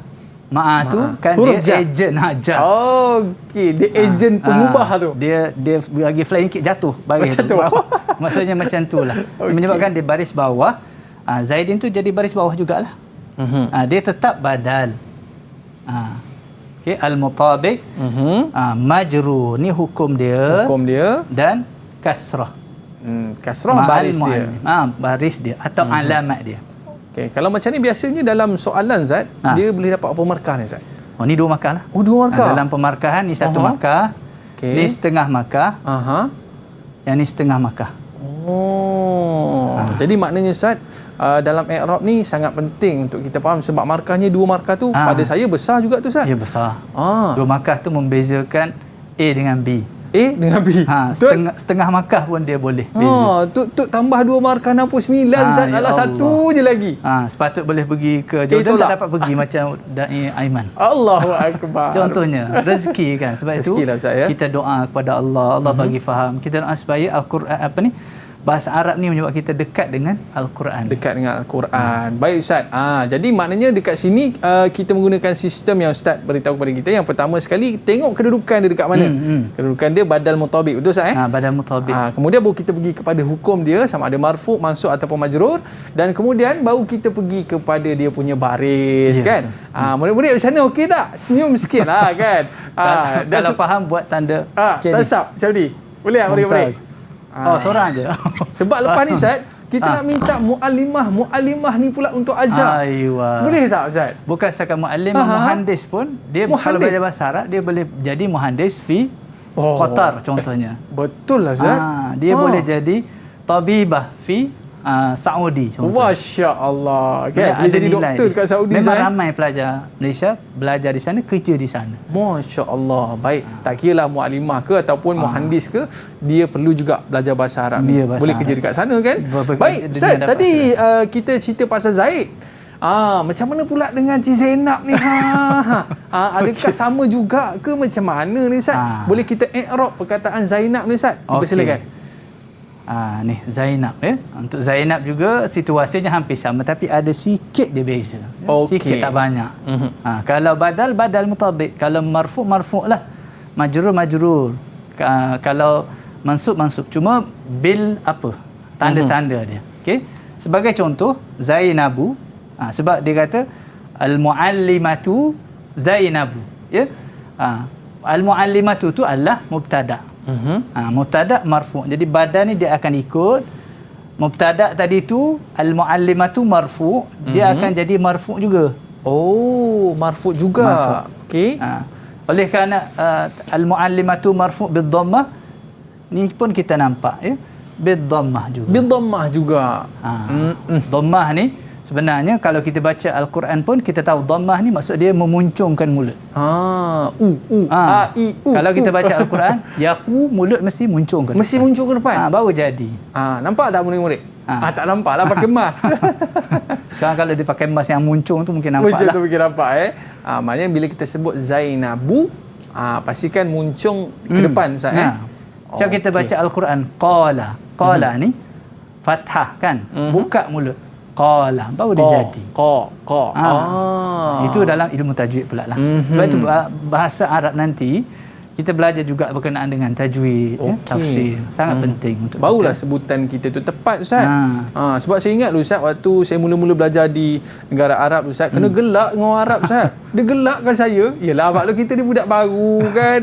tu kan, huruf dia ejen hajar. Okey, dia ejen pengubah tu. Dia bagi flying kick jatuh baris tu. Maksudnya macam itulah. Menyebabkan dia baris bawah. Zaidin tu jadi baris bawah jugalah. Dia tetap badal. Okey, al-mutabik, majrur ni hukum dia dan kasrah. Kasrah baris dia. Baris dia atau alamat dia. Okey, kalau macam ni biasanya dalam soalan Zat, dia boleh dapat apa markah ni Zat? Ni 2 markah lah. 2 markah. Dalam pemarkahan ni 1 markah. Ni setengah markah. Yang ni setengah markah. Jadi maknanya Ustaz, dalam i'rab ni sangat penting untuk kita faham sebab markahnya 2 markah tu pada saya besar juga tu Ustaz. Ya, besar. 2 markah tu membezakan A dengan B. A dengan B. Setengah markah pun dia boleh beza. Tu tambah 2 markah 69 Ustaz. Alah, 1 je lagi. Sepatut boleh pergi ke Jordan, tak dapat pergi macam Da'i Aiman. Allahu akbar. Contohnya rezeki kan. Sebab rezeki itu lah, Ustaz, ya? kita doa kepada Allah, Allah bagi faham. Kita doa supaya Al-Quran bahasa Arab ni menyebabkan kita dekat dengan Al-Quran. Dekat dengan Al-Quran. Baik Ustaz. Jadi maknanya dekat sini kita menggunakan sistem yang Ustaz beritahu kepada kita. Yang pertama sekali tengok kedudukan dia dekat mana. Kedudukan dia badal mutabik. Betul Ustaz Badal mutabik. Kemudian baru kita pergi kepada hukum dia sama ada marfu', mansub ataupun majrur, dan kemudian baru kita pergi kepada dia punya baris kan. Murid-murid macam mana, okey tak? Senyum sikit lah kan. Kalau faham buat tanda tasab macam ni. Boleh tak murid-murid? Seorang je. Sebab lepas ni Ustaz, kita nak minta muallimah ni pula untuk ajar. Boleh tak Ustaz? Bukan setakat muallimah, muhandis pun dia kalau belajar bahasa Arab dia boleh jadi muhandis fi Qatar contohnya. Betul lah Ustaz. Dia boleh jadi tabibah fi Saudi contohnya. Masya-Allah. Kan? Boleh jadi doktor dekat Saudi. Memang ramai pelajar Malaysia belajar di sana, kerja di sana. Masya-Allah. Baik. Tak kiralah muallimah ke ataupun muhandis ke, dia perlu juga belajar bahasa Arab. Boleh kerja dekat sana kan? Baik. Ustaz, tadi kita cerita pasal Zaid. Macam mana pula dengan Cik Zainab ni? Adakah sama juga ke macam mana ni Ustaz? Boleh kita i'rab perkataan Zainab ni Ustaz? Silakan. Ni Zainab Untuk Zainab juga situasinya hampir sama tapi ada sikit dia beza. Sikit tak banyak. Kalau badal mutabik, kalau marfu' lah, majrur. Kalau mansub. Cuma bil apa? Tanda-tanda dia. Okey. Sebagai contoh Zainabu, sebab dia kata al-muallimatu Zainabu, ya. Al-muallimatu tu adalah mubtada'. Mubtada' marfu'. Jadi badal ni dia akan ikut mubtada' tadi tu, al-muallimatu marfu', dia akan jadi marfu' juga. Marfu' juga. Okey. Oleh kerana al-muallimatu marfu' bid-dhammah, ni pun kita nampak ya. Bid-dhammah juga. Dhammah ni sebenarnya kalau kita baca Al-Quran pun kita tahu dhammah ni maksud dia memuncungkan mulut. Kalau kita baca Al-Quran, yaku, mulut mesti muncung ke depan. Mesti muncung ke depan. Baru jadi. Nampak tak murid-murid? Tak nampak lah pakai mask. Sekarang kalau dia pakai mask yang muncung tu mungkin nampak lah. Mungkin nampak maknanya bila kita sebut Zainabu, pastikan muncung ke depan Ustaz. Macam kita baca Al-Quran, qala ni fathah kan, buka mulut. Qala baru dia jadi. Itu dalam ilmu tajwid pula lah. Sebab itu bahasa Arab nanti kita belajar juga berkenaan dengan tajwid, tafsir. Sangat penting untuk barulah kita. Sebutan kita tu tepat Ustaz. Sebab saya ingat dulu Ustaz, waktu saya mula-mula belajar di negara Arab Ustaz, kena gelak dengan orang Arab Ustaz. Dia gelakkan saya. Yalah maklum kita ni budak baru kan.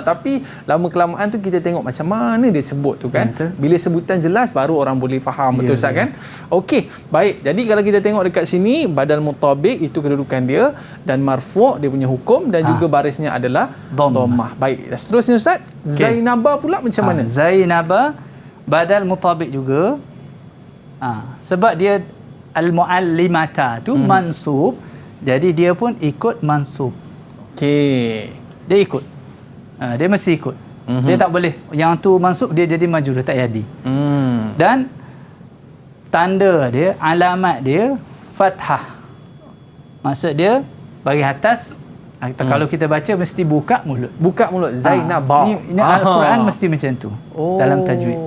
Tapi lama kelamaan tu kita tengok macam mana dia sebut tu kan. Bila sebutan jelas baru orang boleh faham. Betul Ustaz kan? Okey, baik. Jadi kalau kita tengok dekat sini, badal mutabik itu kedudukan dia, dan marfu' dia punya hukum, dan juga barisnya adalah dhammah. Baik. Seterusnya Ustaz, Zainabah pula macam mana? Zainabah badal mutabik juga. Sebab dia al-muallimata tu mansub, jadi dia pun ikut mansub. Okey. Dia ikut. Dia mesti ikut. Dia tak boleh yang tu mansub dia jadi majrur, tak jadi. Dan tanda dia, alamat dia fathah. Maksud dia bagi atas. Kalau kita baca mesti buka mulut. Zainabah. Ini Al-Quran mesti macam tu dalam tajwid.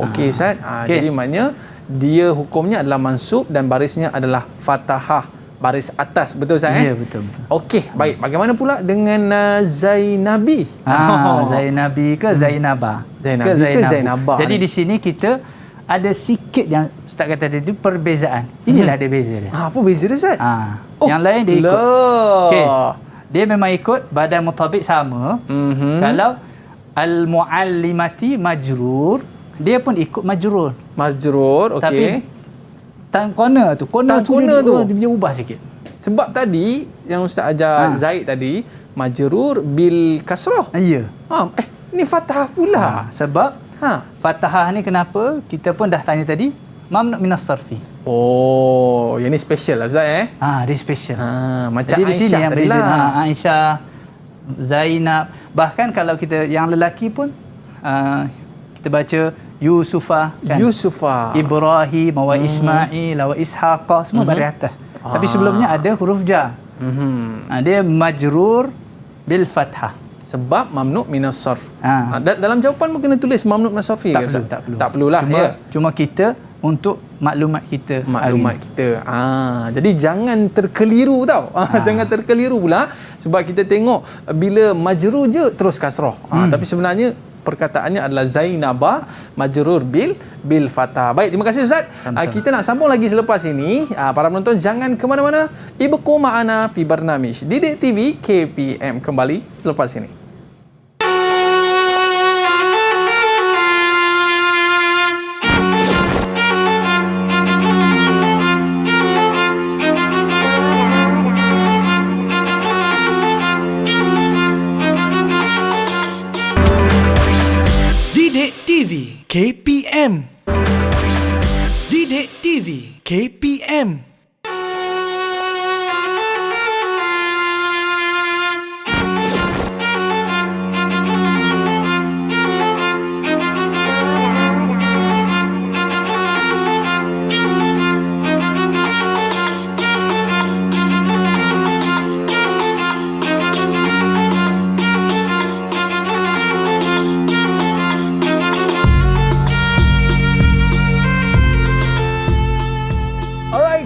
Okey Ustaz. Jadi maknanya dia hukumnya adalah mansub dan barisnya adalah fathah, baris atas. Betul Ustaz? Ya, betul. Okey, baik. Bagaimana pula dengan Zainabi? Zainabi ke Zainabah? Zainabah. Jadi di sini kita ada sikit yang Ustaz kata tadi tu perbezaan. Inilah dia beza dia. Apa beza dia Ustaz? Yang lain dia ikut. Okey. Dia memang ikut badan mutabik sama. Kalau al-muallimati majrur, dia pun ikut majrur. Okey. Tapi corner tu dia ubah sikit. Sebab tadi yang Ustaz ajar Zaid tadi, majrur bil kasrah. Ya. Ni fathah pula. Sebab fathah ni kenapa? Kita pun dah tanya tadi, mamnu minas sarfi. Yang ni special lah Ustaz dia special. Macam jadi di sini yang beza. Aisyah, Zainab, bahkan kalau kita yang lelaki pun kita baca Yusufa kan? Ibrahim wa Ismail wa Ishaq, semua baris atas. Tapi sebelumnya ada huruf jar. Dia majrur bil fathah. Sebab mamnu' minas sarf. Dalam jawapan mungkin kena tulis mamnu' minas sarfi ke? Tak perlu. Tak perlulah. Cuma kita untuk maklumat kita. Jadi jangan terkeliru tau. Jangan terkeliru pula sebab kita tengok bila majrur je terus kasrah. Tapi sebenarnya perkataannya adalah Zainaba majrur bil fathah. Baik, terima kasih Ustaz. Kita nak sambung lagi selepas ini. Para penonton jangan ke mana-mana. Ibqu ma'ana fi barnamij Didik TV KPM kembali selepas ini. Didik TV KPM. Didik TV KPM.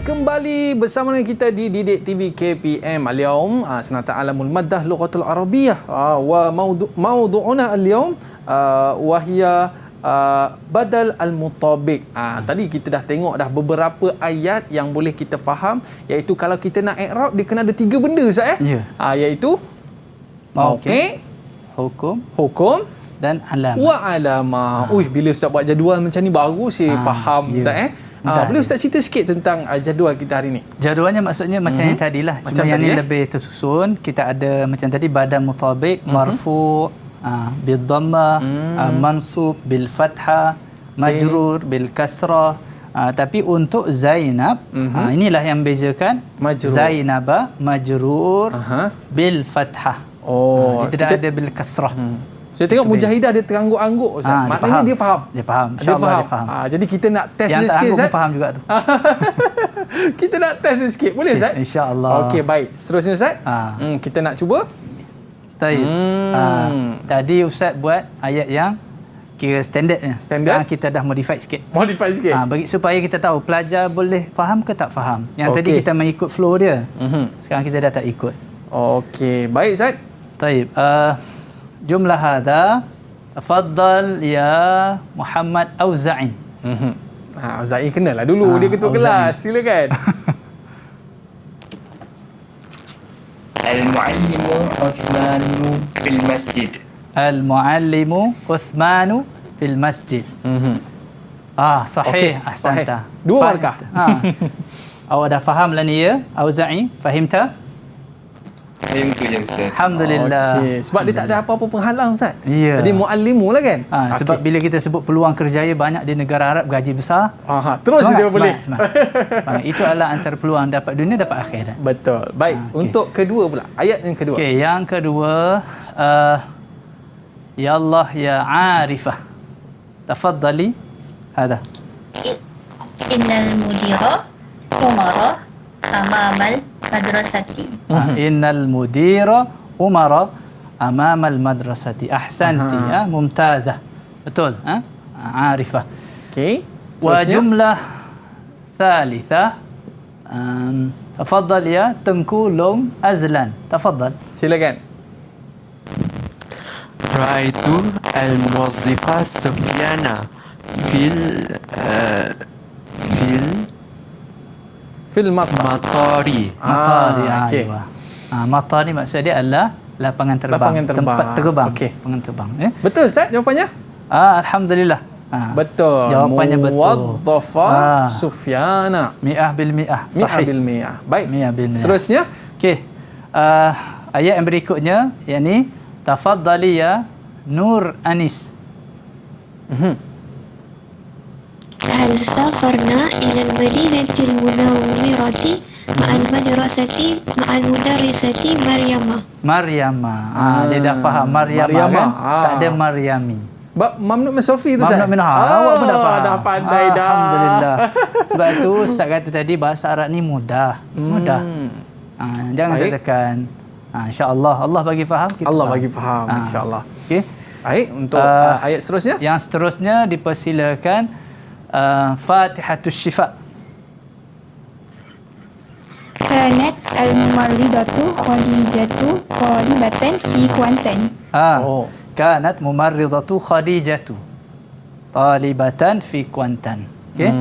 Kembali bersama dengan kita di Didik TV KPM. Al-yawm sanata alamul maddah lughatul arabiyyah wa mawdu'una al-yawm wa hiya badal al-mutabiq. Tadi kita dah tengok dah beberapa ayat yang boleh kita faham, iaitu kalau kita nak i'rab dia kena ada 3 benda Ustaz iaitu mauqi', hukum dan alamah. Wa alamah. Bila Ustaz buat jadual macam ni baru saya faham Ustaz boleh Ustaz cerita sikit tentang jadual kita hari ni? Jadualnya maksudnya macam yang tadilah. Cuma yang ni lebih tersusun. Kita ada macam tadi badan mutabiq, marfu' bil dhamma, mansub bil fathah, majrur bil kasrah. Tapi untuk Zainab, inilah yang membezakan. Zainaba majrur bil fathah. Dia tidak ada bil kasrah. Saya tengok Mujahidah dia terangguk-angguk Ustaz. Maknanya dia faham. Dia faham. InsyaAllah dia faham. Jadi kita nak test dia sikit Ustaz. Yang terangguk faham juga tu. Kita nak test dia sikit. Boleh Ustaz? InsyaAllah. Okey, baik. Seterusnya Ustaz. Kita nak cuba. Baik. Tadi Ustaz buat ayat yang kira standardnya. Sekarang kita dah modify sikit. Bagi supaya kita tahu pelajar boleh faham ke tak faham. Yang tadi kita mengikut flow dia. Sekarang kita dah tak ikut. Okey, baik Ustaz. Baik. Jumlah hada tafaddal ya Muhammad Auza'i. Auza'i kenalah dulu dia ketua kelas. Silakan. Al-muallimu Uthmanu fil masjid. Al-muallimu Uthmanu fil masjid. Sahih. Ahsanta. 2 markah. Awak dah faham lah ni ya Auza'i? Fahimta? Fahimtu ya Ustaz. Alhamdulillah. Sebab dia tak ada apa-apa penghalang Ustaz. Ya. Jadi muallimu lah kan. Sebab bila kita sebut peluang kerjaya banyak di negara Arab, gaji besar. Terus dia boleh. Itu adalah antara peluang dapat dunia dapat akhirat. Betul. Baik, untuk kedua pula. Ayat yang kedua. Okey, yang kedua ya Allah ya Arifah. Tafaddali. Hada. Innal mudira umara amamal madrasati. Innal mudira umara amamal madrasati. Ahsanti. Mumtazah. Betul. Arifah. Okey. Wa jumlah thalitha. Tafaddal ya Tengku Long Azlan. Tafaddal. Silakan. Ra'aitu al-muwazzifah Sufyana fil matari. Okey. Matari maksud dia adalah lapangan terbang. Tempat terbang. Okey. Lapangan terbang. Betul Ustaz jawapannya? Alhamdulillah. Betul. Jawapannya betul. Muwadzafa Sufyana. 100%. Sahih. 100%. Baik. 100%. Seterusnya. Okey. Ayat yang berikutnya yakni tafaddali ya Nur Anis. هل سافرنا إلى المدينة المنورة مع المدرسة مع المدرسة مريم. Dia dah faham Maryama kan? Tak ada Maryami. Mamnu Masofi tu Ustaz. Awak pun dah faham. Dah pandai dah. Alhamdulillah. Sebab itu Ustaz kata tadi bahasa Arab ni mudah. Jangan tertekan. InsyaAllah Allah bagi faham, kita Allah faham. bagi faham, insya-Allah. Okey. Baik, untuk ayat seterusnya. Yang seterusnya dipersilakan Fatihatus Syifa. Kanat al-mumarridatu Khadijatu talibatan fi Kuantan. Kanat mumarridatu Khadijatu talibatan fi Kuantan. Okey.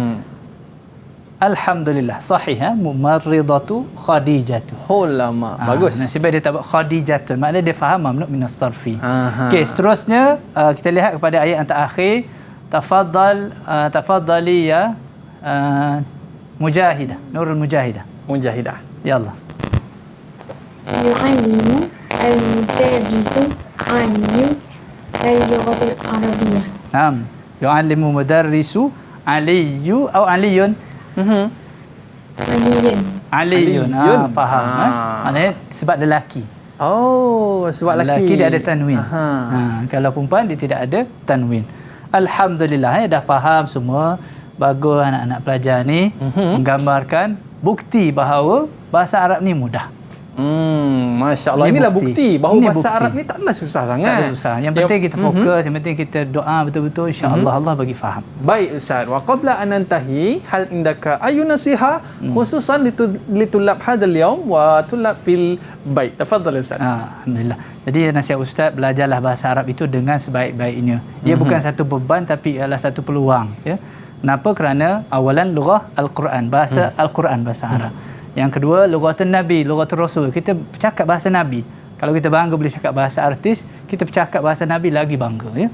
Alhamdulillah sahih mumarridatu Khadijatu. Lama. Bagus. Nasibah dia tak buat Khadijatu, maknanya dia faham mamnu min as-sarfi. Okey, seterusnya kita lihat kepada ayat yang terakhir. Tafadhali ya Mujahidah, Nurul Mujahidah. Mujahidah. Ya Allah. يعلم المدرس علي اللغة العربية. Naam. Yu'allimu mudarrisu Aliyu atau Aliyun? Aliyun. Faham. Maknanya sebab lelaki. Sebab lelaki dia ada tanwin. Kalau perempuan dia tidak ada tanwin. Alhamdulillah dah faham semua. Bagus anak-anak pelajar ni menggambarkan bukti bahawa bahasa Arab ni mudah. Masya Allah. Inilah bukti bahawa bahasa Arab ni taklah susah sangat. Tak ada susah. Yang penting kita fokus, yang penting kita doa betul-betul, insya-Allah Allah bagi faham. Baik Ustaz, wa qabla an nantahi hal indaka ayu nasiha khususan litulab hadzal yaum wa tulab fil bait. Tafadhal Ustaz. Alhamdulillah. Jadi nasihat Ustaz, belajarlah bahasa Arab itu dengan sebaik-baiknya. Ia bukan satu beban tapi ialah satu peluang, ya. Kenapa? Kerana awalan lughah al-Quran, bahasa al-Quran, bahasa Arab. Yang kedua, lughatun Nabi, lughatul Rasul. Kita bercakap bahasa Nabi. Kalau kita bangga boleh cakap bahasa artis, kita bercakap bahasa Nabi lagi bangga, ya.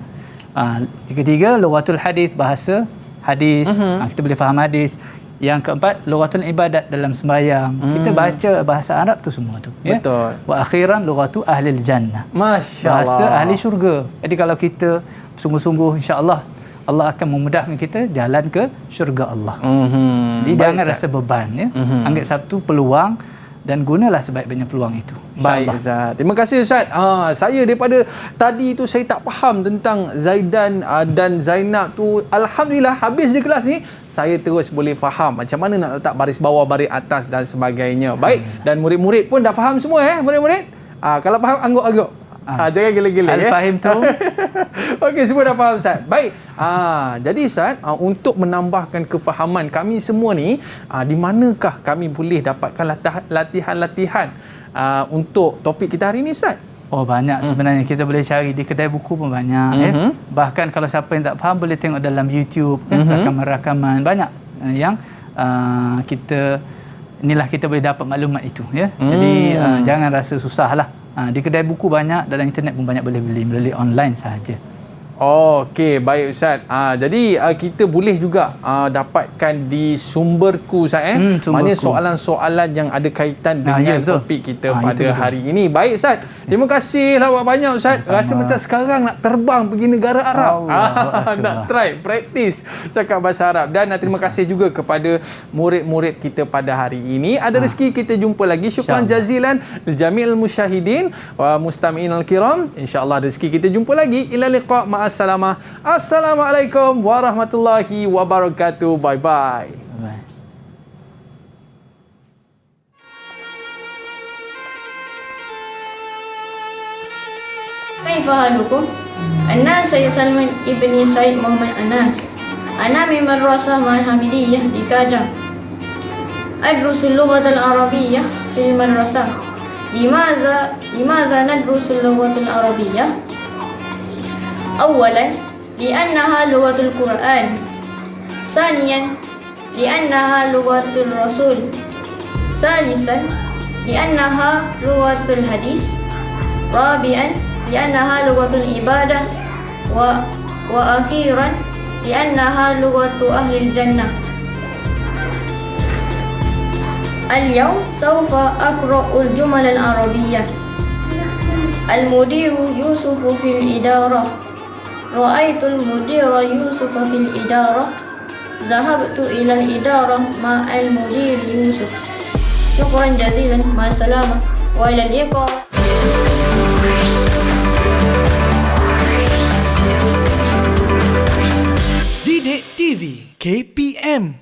Ketiga, lughatul hadis, bahasa hadis. Kita boleh faham hadis. Yang keempat, lughatul ibadat, dalam sembahyang. Kita baca bahasa Arab tu semua tu, ya. Betul. Wa akhiran lughatu ahlil jannah. Masya-Allah. Bahasa ahli syurga. Jadi kalau kita sungguh-sungguh, insya-Allah Allah akan memudahkan kita jalan ke syurga Allah. Jadi jangan rasa beban, ya. Anggap satu peluang dan gunalah sebaik-baiknya peluang itu. Baik Ustaz. Terima kasih Ustaz. Saya daripada tadi tu saya tak faham tentang Zaidan dan Zainab tu. Alhamdulillah habis di kelas ni saya terus boleh faham macam mana nak letak baris bawah, baris atas dan sebagainya. Baik, dan murid-murid pun dah faham semua murid-murid. Kalau faham angguk-angguk. Jangan gila-gila, ya. Al-Fahim tu. Okey, semua dah faham Ustaz. Baik. Jadi Ustaz, untuk menambahkan kefahaman kami semua ni, di manakah kami boleh dapatkan latihan-latihan untuk topik kita hari ni Ustaz? Banyak sebenarnya. Kita boleh cari di kedai buku pun banyak, ya. Bahkan kalau siapa yang tak faham boleh tengok dalam YouTube, rakaman-rakaman banyak yang inilah kita boleh dapat maklumat itu, ya. Jadi jangan rasa susahlah. Di kedai buku banyak, dalam internet pun banyak boleh beli melalui online sahaja. Okey, baik Ustaz. Jadi kita boleh juga dapatkan di Sumberku Ustaz, Maknanya soalan-soalan yang ada kaitan dengan topik kita pada hari ini. Baik Ustaz. Terima kasih banyak Ustaz. Rasa macam sekarang nak terbang pergi negara Arab. Nak try praktis cakap bahasa Arab. Dan terima kasih juga kepada murid-murid kita pada hari ini. Ada rezeki kita jumpa lagi. Syukran jazilan jami'il musyahidin wa mustami'in al-kiram. Insya-Allah rezeki kita jumpa lagi. Ila liqa Assalamualaikum warahmatullahi wabarakatuh. Bye-bye. كيف حالكم؟ أنا سيد سلمان ابن سعيد محمد أناس. أنا من مدرسة الحميدية بكاجا. أدرس اللغة العربية في المدرسة. لماذا ندرس اللغة العربية؟ أولا لأنها لغة القرآن. ثانيا لأنها لغة الرسول. ثالثا لأنها لغة الحديث. رابعا لأنها لغة العبادة. وأخيرا لأنها لغة أهل الجنة. اليوم سوف أقرأ الجمل العربية. المدير يوسف في الإدارة. رأيت المدير يوسف في الإدارة. ذهبت إلى الإدارة مع المدير يوسف. شكرا جزيلا. مع السلامة وإلى اللقاء. Didik TV KPM